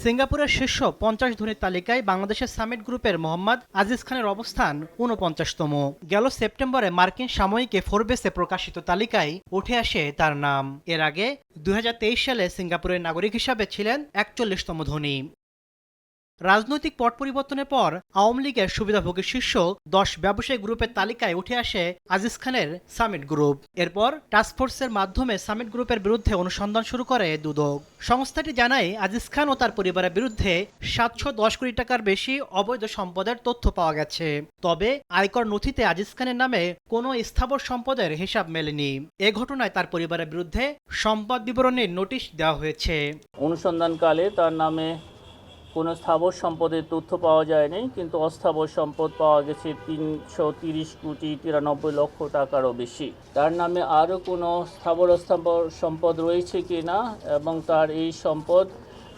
সিঙ্গাপুরের শীর্ষ 50 ধনীর তালিকায় বাংলাদেশের সামিট গ্রুপের মোহাম্মদ আজিজ খানের অবস্থান 49তম। গেল সেপ্টেম্বরে মার্কিন সাময়িকী ফোরবেসে প্রকাশিত তালিকায় উঠে আসে তার নাম। এর আগে 2023 সালে সিঙ্গাপুরের নাগরিক হিসাবে ছিলেন 41তম ধনী। রাজনৈতিক পট পরিবর্তনের পর আওয়ামী লীগের সুবিধাভোগী শীর্ষ 10 ব্যবসায়ী গ্রুপের তালিকায় উঠে আসে আজিজ খানের সামিট গ্রুপ। এরপর টাস্কফোর্সের মাধ্যমে সামিট গ্রুপের বিরুদ্ধে অনুসন্ধান শুরু করে দুদক। সংস্থাটি জানায় আজিজ খান ও তার পরিবারের বিরুদ্ধে 710 কোটি টাকার বেশি অবৈধ সম্পদের তথ্য পাওয়া গেছে। তবে আয়কর নথিতে আজিজ খানের নামে কোনো স্থাবর সম্পদের হিসাব মেলেনি। এ ঘটনায় তার পরিবারের বিরুদ্ধে সম্পদ বিবরণীর নোটিশ দেওয়া হয়েছে। অনুসন্ধানকালে তার নামে কোনো স্থাবর সম্পদের তথ্য পাওয়া যায়নি, কিন্তু অস্থাবর সম্পদ পাওয়া গেছে 330 কোটি 93 লক্ষ টাকারও বেশি। তার নামে আরও কোনো স্থাবর অস্থাবর সম্পদ রয়েছে কি না এবং তার এই সম্পদ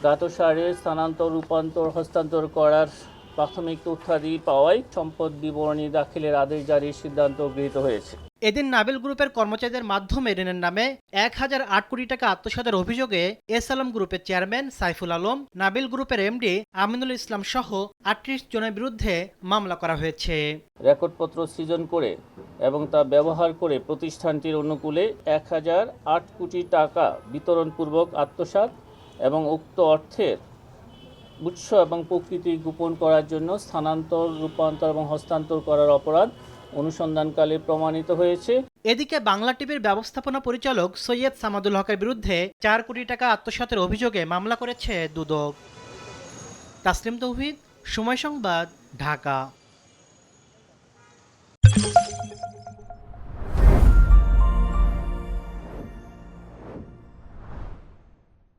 জ্ঞাতসারে স্থানান্তর, রূপান্তর, হস্তান্তর করার প্রাথমিক তথ্যাদি পাওয়ায় সম্পদ বিবরণী দাখিলের আদেশ জারির সিদ্ধান্ত গৃহীত হয়েছে। এদিন নাবিল গ্রুপের কর্মচারীদের মাধ্যমে ঋণের নামে 1008 কোটি টাকা আত্মসাতের অভিযোগে এস আলম গ্রুপের চেয়ারম্যান সাইফুল আলম, নাবিল গ্রুপের এমডি আমিনুল ইসলাম সহ 38 জনের বিরুদ্ধে মামলা করা হয়েছে। রেকর্ডপত্র সৃজন করে এবং তা ব্যবহার করে প্রতিষ্ঠানটির অনুকূলে 1008 কোটি টাকা বিতরণপূর্বক আত্মসাৎ এবং উক্ত অর্থের উৎস এবং প্রকৃতি গোপন করার জন্য স্থানান্তর, রূপান্তর এবং হস্তান্তর করার অপরাধ অনুসন্ধানকালে প্রমাণিত হয়েছে। এদিকে বাংলা টিভির ব্যবস্থাপনা পরিচালক সৈয়দ সামাদুল হকের বিরুদ্ধে 4 কোটি টাকা আত্মসাতের অভিযোগে মামলা করেছে দুদক। তাসলিম তৌহিদ, সময় সংবাদ, ঢাকা।